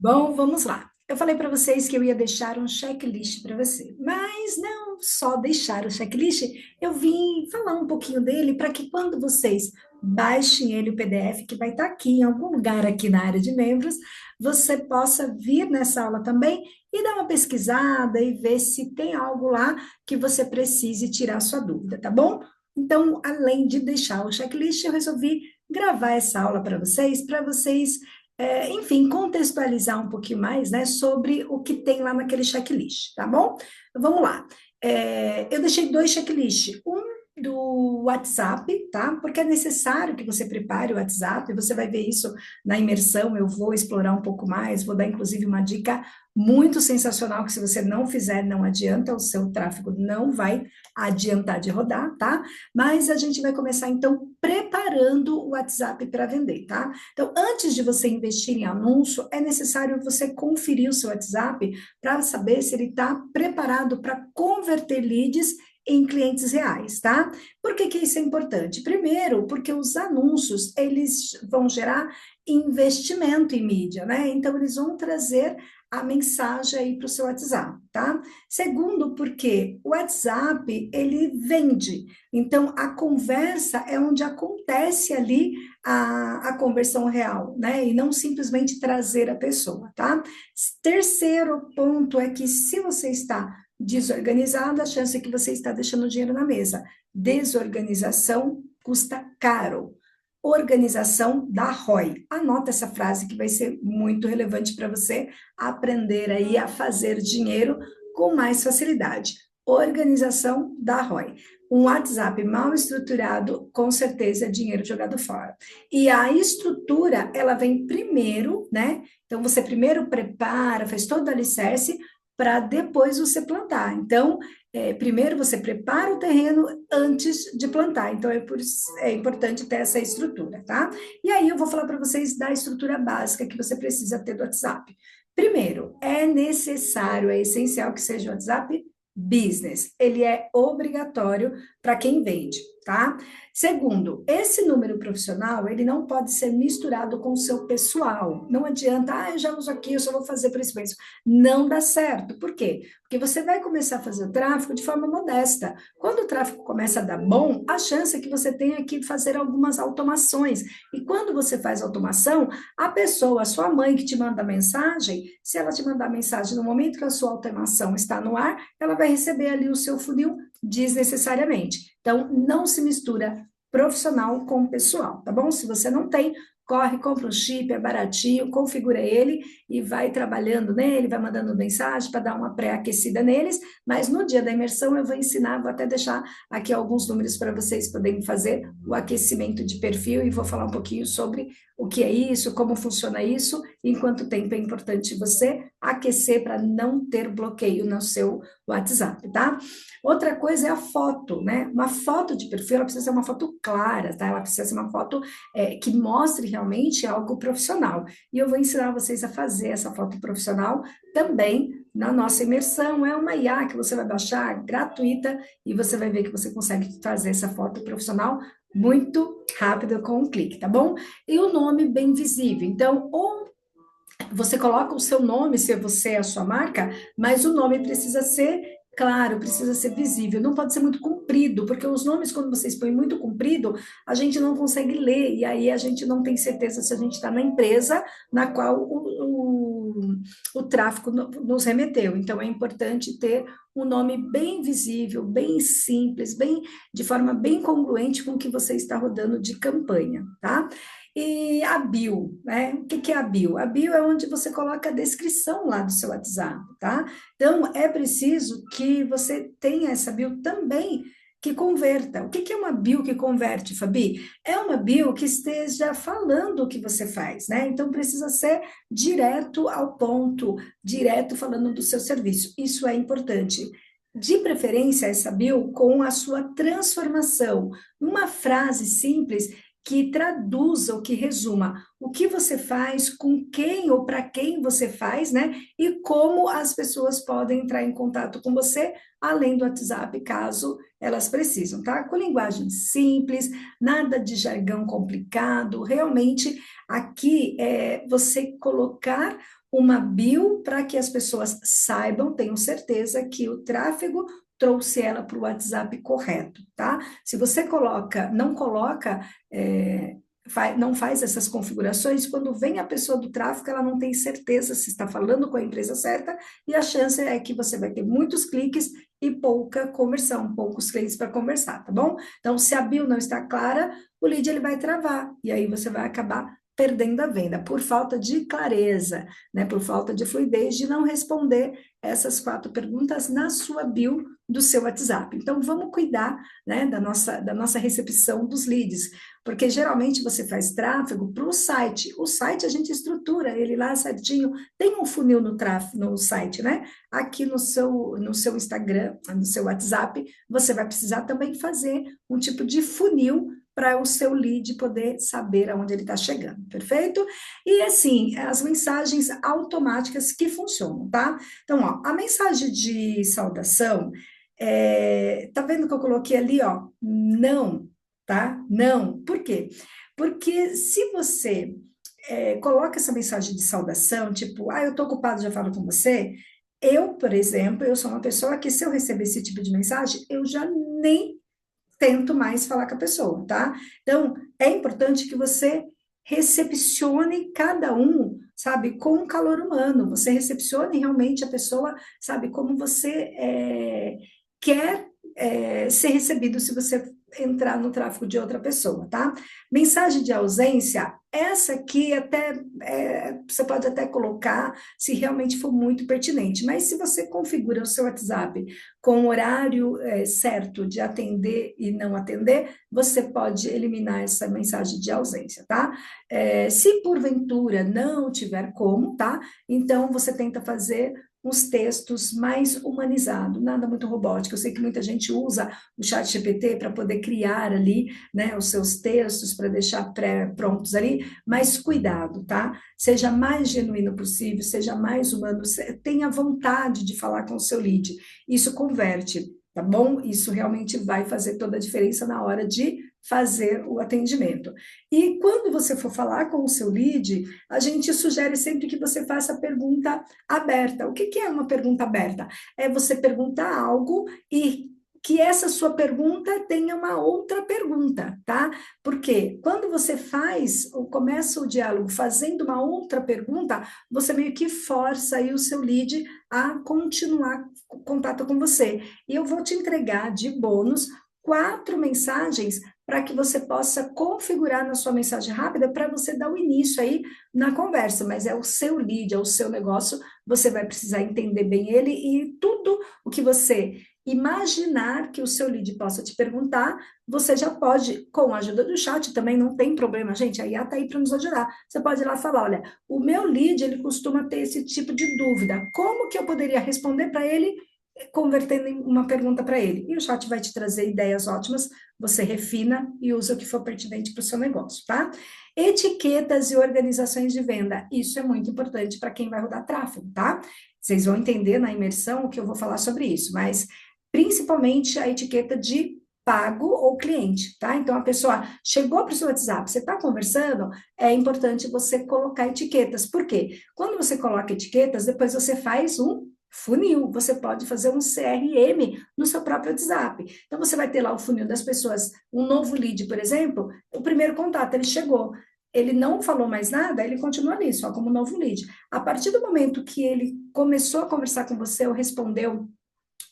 Bom, vamos lá. Eu falei para vocês que eu ia deixar um checklist para você, mas não só deixar o checklist, eu vim falar um pouquinho dele para que quando vocês baixem ele, o PDF, que vai estar aqui em algum lugar aqui na área de membros, você possa vir nessa aula também e dar uma pesquisada e ver se tem algo lá que você precise tirar sua dúvida, tá bom? Então, além de deixar o checklist, eu resolvi gravar essa aula para vocês enfim, contextualizar um pouquinho mais, né, sobre o que tem lá naquele checklist, tá bom? Vamos lá. Eu deixei dois checklists, um do WhatsApp, tá? Porque é necessário que você prepare o WhatsApp, você vai ver isso na imersão, eu vou explorar um pouco mais, vou dar inclusive uma dica muito sensacional, que se você não fizer, não adianta, o seu tráfego não vai adiantar de rodar, tá? Mas a gente vai começar então preparando o WhatsApp para vender, tá? Então, antes de você investir em anúncio, é necessário você conferir o seu WhatsApp para saber se ele está preparado para converter leads em clientes reais, tá? Por que que isso é importante? Primeiro, porque os anúncios, eles vão gerar investimento em mídia, né? Então, eles vão trazer a mensagem aí para o seu WhatsApp, tá? Segundo, porque o WhatsApp, ele vende. Então, a conversa é onde acontece ali a conversão real, né? E não simplesmente trazer a pessoa, tá? Terceiro ponto é que se você está desorganizado, a chance é que você está deixando dinheiro na mesa. Desorganização custa caro. Organização dá ROI. Anota essa frase que vai ser muito relevante para você aprender aí a fazer dinheiro com mais facilidade. Organização dá ROI. Um WhatsApp mal estruturado, com certeza, é dinheiro jogado fora. E a estrutura, ela vem primeiro, né? Então, você primeiro prepara, faz todo o alicerce, para depois você plantar. Então, primeiro você prepara o terreno antes de plantar. Então, é importante ter essa estrutura, tá? E aí eu vou falar para vocês da estrutura básica que você precisa ter do WhatsApp. Primeiro, é necessário, é essencial que seja o WhatsApp Business. Ele é obrigatório para quem vende, tá? Segundo, esse número profissional, ele não pode ser misturado com o seu pessoal. Não adianta, eu já uso aqui, eu só vou fazer por esse mês. Não dá certo. Por quê? Porque você vai começar a fazer o tráfego de forma modesta. Quando o tráfego começa a dar bom, a chance é que você tenha que fazer algumas automações. E quando você faz automação, a pessoa, a sua mãe que te manda mensagem, se ela te mandar mensagem no momento que a sua automação está no ar, ela vai receber ali o seu funil desnecessariamente. Então, não se mistura profissional com pessoal, tá bom? Se você não tem, corre, compra um chip, é baratinho, configura ele e vai trabalhando nele, vai mandando mensagem para dar uma pré-aquecida neles, mas no dia da imersão eu vou ensinar, vou até deixar aqui alguns números para vocês poderem fazer o aquecimento de perfil e vou falar um pouquinho sobre o que é isso, como funciona isso, e em quanto tempo é importante você aquecer para não ter bloqueio no seu WhatsApp, tá? Outra coisa é a foto, né? Uma foto de perfil, ela precisa ser uma foto clara, tá? Ela precisa ser uma foto que mostre realmente algo profissional. E eu vou ensinar vocês a fazer essa foto profissional também na nossa imersão. É uma IA que você vai baixar gratuita e você vai ver que você consegue fazer essa foto profissional muito rápido com um clique, tá bom? E o nome bem visível. Então, ou você coloca o seu nome, se você é a sua marca, mas o nome precisa ser claro, precisa ser visível, não pode ser muito comprido, porque os nomes, quando vocês põem muito comprido, a gente não consegue ler, e aí a gente não tem certeza se a gente está na empresa na qual o tráfico nos remeteu. Então, é importante ter um nome bem visível, bem simples, bem de forma bem congruente com o que você está rodando de campanha, tá? E a bio, né? O que que é a bio? A bio é onde você coloca a descrição lá do seu WhatsApp, tá? Então, é preciso que você tenha essa bio também que converta. O que que é uma bio que converte, Fabi? É uma bio que esteja falando o que você faz, né? Então, precisa ser direto ao ponto, direto falando do seu serviço. Isso é importante. De preferência, essa bio com a sua transformação. Uma frase simples que traduza, ou que resuma o que você faz, com quem ou para quem você faz, né? E como as pessoas podem entrar em contato com você, além do WhatsApp, caso elas precisam, tá? Com linguagem simples, nada de jargão complicado, realmente aqui é você colocar uma bio para que as pessoas saibam, tenham certeza que o tráfego trouxe ela para o WhatsApp correto, tá? Se você não coloca, não faz essas configurações, quando vem a pessoa do tráfego, ela não tem certeza se está falando com a empresa certa, e a chance é que você vai ter muitos cliques e pouca conversão, poucos clientes para conversar, tá bom? Então, se a bio não está clara, o lead ele vai travar, e aí você vai acabar perdendo a venda por falta de clareza, né? Por falta de fluidez de não responder essas 4 perguntas na sua bio do seu WhatsApp. Então, vamos cuidar, né, da nossa recepção dos leads, porque geralmente você faz tráfego para o site. O site a gente estrutura ele lá certinho, tem um funil no tráfego no site, né? Aqui no seu Instagram, no seu WhatsApp, você vai precisar também fazer um tipo de funil para o seu lead poder saber aonde ele está chegando, perfeito? E assim, as mensagens automáticas que funcionam, tá? Então, ó, a mensagem de saudação, tá vendo que eu coloquei ali, ó, não, tá? Não. Por quê? Porque se você coloca essa mensagem de saudação, tipo, eu tô ocupado, já falo com você. Eu, por exemplo, eu sou uma pessoa que se eu receber esse tipo de mensagem, eu já nem tento mais falar com a pessoa, tá? Então, é importante que você recepcione cada um, sabe, com um calor humano. Você recepcione realmente a pessoa, sabe, como você quer ser recebido se você entrar no tráfego de outra pessoa, tá? Mensagem de ausência, essa aqui até você pode até colocar se realmente for muito pertinente, mas se você configura o seu WhatsApp com o horário certo de atender e não atender, você pode eliminar essa mensagem de ausência, tá? Se porventura não tiver como, tá? Então você tenta fazer uns textos mais humanizados, nada muito robótico. Eu sei que muita gente usa o chat GPT para poder criar ali, né, os seus textos, para deixar pré-prontos ali, mas cuidado, tá? Seja mais genuíno possível, seja mais humano, tenha vontade de falar com o seu lead. Isso converte, tá bom? Isso realmente vai fazer toda a diferença na hora de fazer o atendimento. E quando você for falar com o seu lead, a gente sugere sempre que você faça a pergunta aberta. O que que é uma pergunta aberta? É você perguntar algo e que essa sua pergunta tenha uma outra pergunta, tá? Porque quando você faz ou começa o diálogo fazendo uma outra pergunta, você meio que força aí o seu lead a continuar contato com você. E eu vou te entregar de bônus 4 mensagens para que você possa configurar na sua mensagem rápida para você dar o início aí na conversa, mas é o seu lead, é o seu negócio, você vai precisar entender bem ele e tudo o que você imaginar que o seu lead possa te perguntar, você já pode, com a ajuda do chat, também não tem problema, gente, a IA está aí para nos ajudar. Você pode ir lá falar, olha, o meu lead, ele costuma ter esse tipo de dúvida, como que eu poderia responder para ele convertendo em uma pergunta para ele. E o chat vai te trazer ideias ótimas, você refina e usa o que for pertinente para o seu negócio, tá? Etiquetas e organizações de venda, isso é muito importante para quem vai rodar tráfego, tá? Vocês vão entender na imersão o que eu vou falar sobre isso, mas principalmente a etiqueta de pago ou cliente, tá? Então a pessoa chegou para o seu WhatsApp, você está conversando, é importante você colocar etiquetas. Por quê? Quando você coloca etiquetas, depois você faz um funil, você pode fazer um CRM no seu próprio WhatsApp. Então, você vai ter lá o funil das pessoas, um novo lead, por exemplo, o primeiro contato, ele chegou, ele não falou mais nada, ele continua ali, só como novo lead. A partir do momento que ele começou a conversar com você, ou respondeu,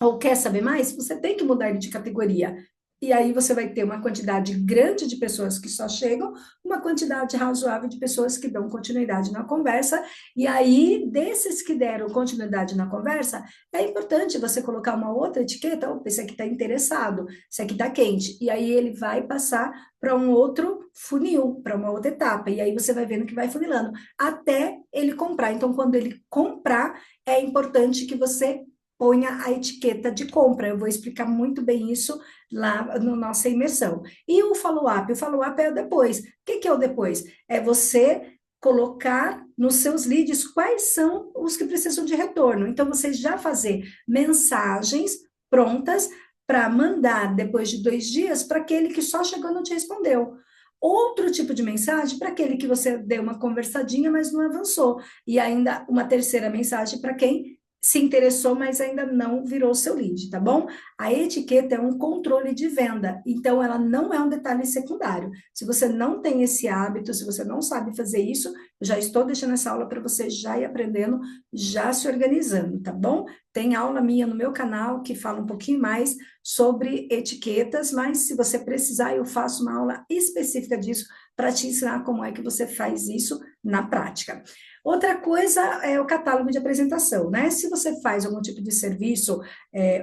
ou quer saber mais, você tem que mudar ele de categoria. E aí você vai ter uma quantidade grande de pessoas que só chegam, uma quantidade razoável de pessoas que dão continuidade na conversa. E aí, desses que deram continuidade na conversa, é importante você colocar uma outra etiqueta. Opa, esse aqui está interessado, esse aqui está quente. E aí ele vai passar para um outro funil, para uma outra etapa. E aí você vai vendo que vai funilando, até ele comprar. Então, quando ele comprar, é importante que você ponha a etiqueta de compra. Eu vou explicar muito bem isso lá na nossa imersão. E o follow-up? O follow-up é o depois. O que é o depois? É você colocar nos seus leads quais são os que precisam de retorno. Então, você já fazer mensagens prontas para mandar depois de 2 dias para aquele que só chegou e não te respondeu. Outro tipo de mensagem para aquele que você deu uma conversadinha, mas não avançou. E ainda uma terceira mensagem para quem se interessou, mas ainda não virou seu lead, tá bom? A etiqueta é um controle de venda, então ela não é um detalhe secundário. Se você não tem esse hábito, se você não sabe fazer isso, eu já estou deixando essa aula para você já ir aprendendo, já se organizando, tá bom? Tem aula minha no meu canal que fala um pouquinho mais sobre etiquetas, mas se você precisar, eu faço uma aula específica disso para te ensinar como é que você faz isso na prática. Outra coisa é o catálogo de apresentação, né? Se você faz algum tipo de serviço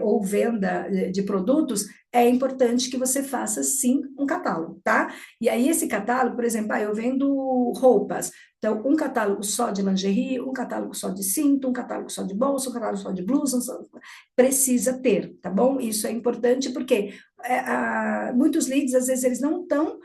ou venda de produtos, é importante que você faça sim um catálogo, tá? E aí esse catálogo, por exemplo, eu vendo roupas, então um catálogo só de lingerie, um catálogo só de cinto, um catálogo só de bolsa, um catálogo só de blusa, precisa ter, tá bom? Isso é importante porque muitos leads, às vezes, eles não estão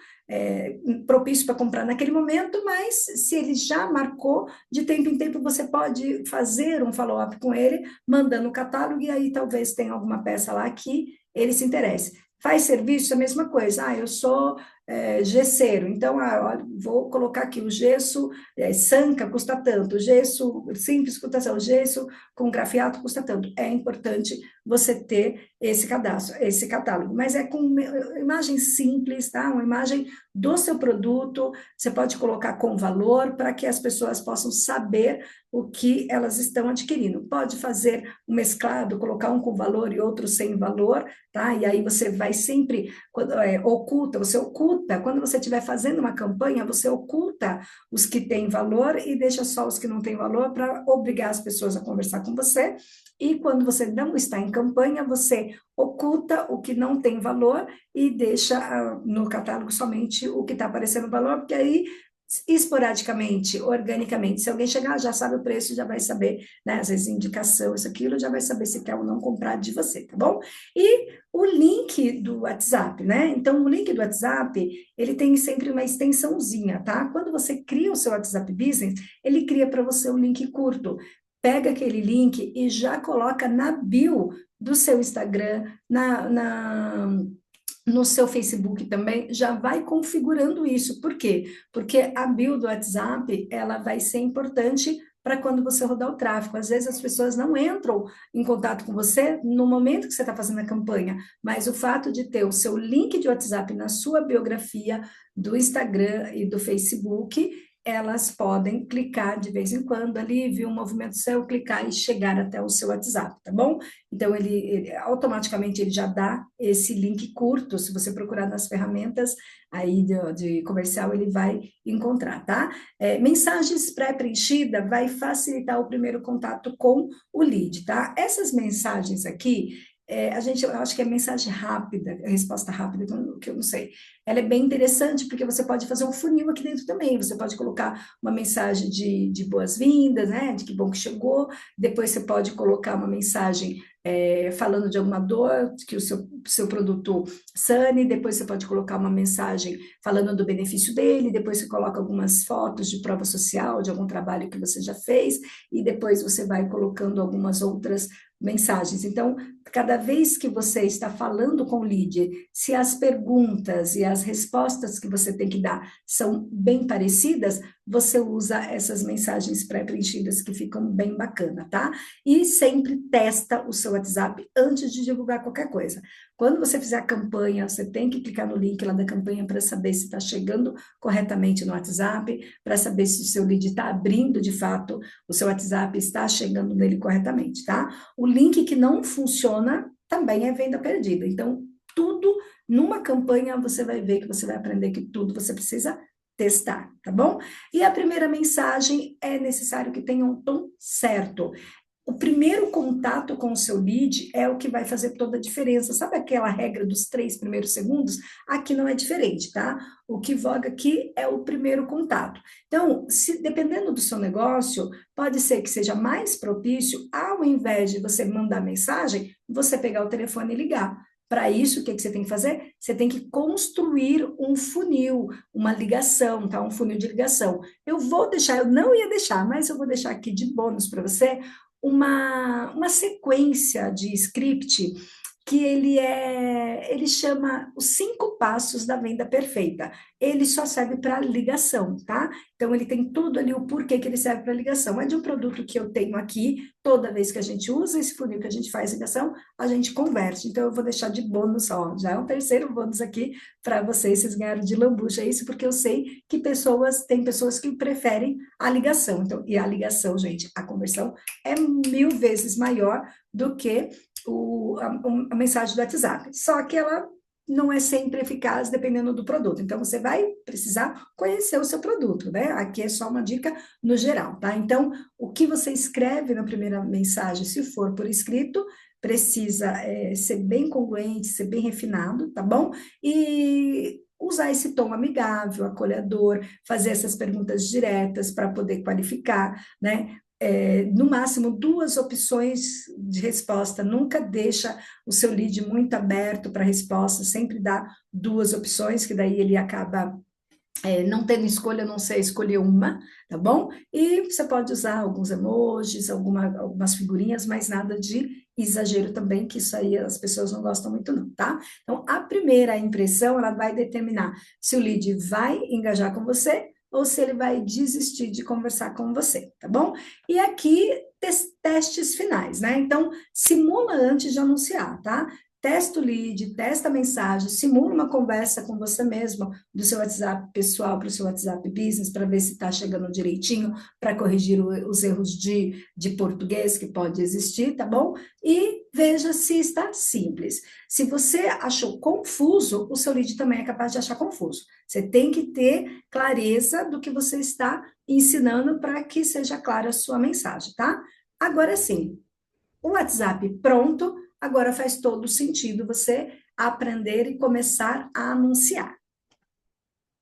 propícios para comprar naquele momento, mas se ele já marcou, de tempo em tempo você pode fazer um follow-up com ele, mandando o catálogo, e aí talvez tenha alguma peça lá que ele se interesse. Faz serviço, a mesma coisa. Eu sou gesseiro, então olha, vou colocar aqui o gesso Sanca custa tanto, o gesso simples custa tanto, o gesso com grafiato custa tanto. É importante você ter esse cadastro, esse catálogo, mas é com imagem simples, tá? Uma imagem do seu produto, você pode colocar com valor para que as pessoas possam saber o que elas estão adquirindo. Pode fazer um mesclado, colocar um com valor e outro sem valor, tá? E aí você vai sempre você oculta, quando você estiver fazendo uma campanha, você oculta os que têm valor e deixa só os que não têm valor para obrigar as pessoas a conversar com você. E quando você não está em campanha, você oculta o que não tem valor e deixa no catálogo somente o que está aparecendo valor, porque aí, esporadicamente, organicamente, se alguém chegar, já sabe o preço, já vai saber, né? Às vezes, indicação, isso, aquilo, já vai saber se quer ou não comprar de você, tá bom? E o link do WhatsApp, né? Então, o link do WhatsApp, ele tem sempre uma extensãozinha, tá? Quando você cria o seu WhatsApp Business, ele cria para você um link curto. Pega aquele link e já coloca na bio do seu Instagram, no seu Facebook também, já vai configurando isso. Por quê? Porque a bio do WhatsApp, ela vai ser importante para quando você rodar o tráfego. Às vezes as pessoas não entram em contato com você no momento que você está fazendo a campanha, mas o fato de ter o seu link de WhatsApp na sua biografia do Instagram e do Facebook, elas podem clicar de vez em quando ali, ver um movimento seu, clicar e chegar até o seu WhatsApp, tá bom? Então, ele automaticamente ele já dá esse link curto, se você procurar nas ferramentas aí de comercial, ele vai encontrar, tá? Mensagens pré-preenchida vai facilitar o primeiro contato com o lead, tá? Essas mensagens aqui, eu acho que é mensagem rápida, resposta rápida, que eu não sei. Ela é bem interessante porque você pode fazer um funil aqui dentro também. Você pode colocar uma mensagem de boas-vindas, né? De que bom que chegou. Depois você pode colocar uma mensagem falando de alguma dor que o seu produto sane. Depois você pode colocar uma mensagem falando do benefício dele. Depois você coloca algumas fotos de prova social, de algum trabalho que você já fez. E depois você vai colocando algumas outras mensagens. Então, cada vez que você está falando com o lead, se as perguntas e as respostas que você tem que dar são bem parecidas, você usa essas mensagens pré-preenchidas que ficam bem bacana, tá? E sempre testa o seu WhatsApp antes de divulgar qualquer coisa. Quando você fizer a campanha, você tem que clicar no link lá da campanha para saber se está chegando corretamente no WhatsApp, para saber se o seu lead está abrindo de fato o seu WhatsApp, está chegando nele corretamente, tá? O link que não funciona também é venda perdida. Então, tudo numa campanha você vai ver que você vai aprender que tudo você precisa testar, tá bom? E a primeira mensagem é necessário que tenha um tom certo. O primeiro contato com o seu lead é o que vai fazer toda a diferença. Sabe aquela regra dos 3 primeiros segundos? Aqui não é diferente, tá? O que voga aqui é o primeiro contato. Então, dependendo do seu negócio, pode ser que seja mais propício, ao invés de você mandar mensagem, você pegar o telefone e ligar. Para isso, o que que você tem que fazer? Você tem que construir um funil, uma ligação, tá? Um funil de ligação. Eu vou deixar, eu não ia deixar, mas eu vou deixar aqui de bônus para você uma sequência de script que ele chama os 5 passos da venda perfeita. Ele só serve para ligação, tá? Então ele tem tudo ali o porquê que ele serve para ligação. É de um produto que eu tenho aqui, toda vez que a gente usa esse funil que a gente faz ligação, a gente converte. Então eu vou deixar de bônus, ó, já é o terceiro bônus aqui para vocês ganharam de lambuja isso, porque eu sei que tem pessoas que preferem a ligação. Então, e a ligação, gente, a conversão é 1000 vezes maior do que a mensagem do WhatsApp. Só que ela não é sempre eficaz dependendo do produto. Então, você vai precisar conhecer o seu produto, né? Aqui é só uma dica no geral, tá? Então, o que você escreve na primeira mensagem, se for por escrito, precisa ser bem congruente, ser bem refinado, tá bom? E usar esse tom amigável, acolhedor, fazer essas perguntas diretas para poder qualificar, né? No máximo 2 opções de resposta, nunca deixa o seu lead muito aberto para resposta, sempre dá 2 opções, que daí ele acaba não tendo escolha, não sei escolher uma, tá bom? E você pode usar alguns emojis, algumas figurinhas, mas nada de exagero também, que isso aí as pessoas não gostam muito não, tá? Então, a primeira impressão, ela vai determinar se o lead vai engajar com você ou se ele vai desistir de conversar com você, tá bom? E aqui, testes finais, né? Então, simula antes de anunciar, tá? Testa o lead, testa a mensagem, simula uma conversa com você mesmo, do seu WhatsApp pessoal para o seu WhatsApp Business, para ver se está chegando direitinho, para corrigir os erros de português que pode existir, tá bom? E veja se está simples. Se você achou confuso, o seu lead também é capaz de achar confuso. Você tem que ter clareza do que você está ensinando para que seja clara a sua mensagem, tá? Agora sim, o WhatsApp pronto, agora faz todo sentido você aprender e começar a anunciar.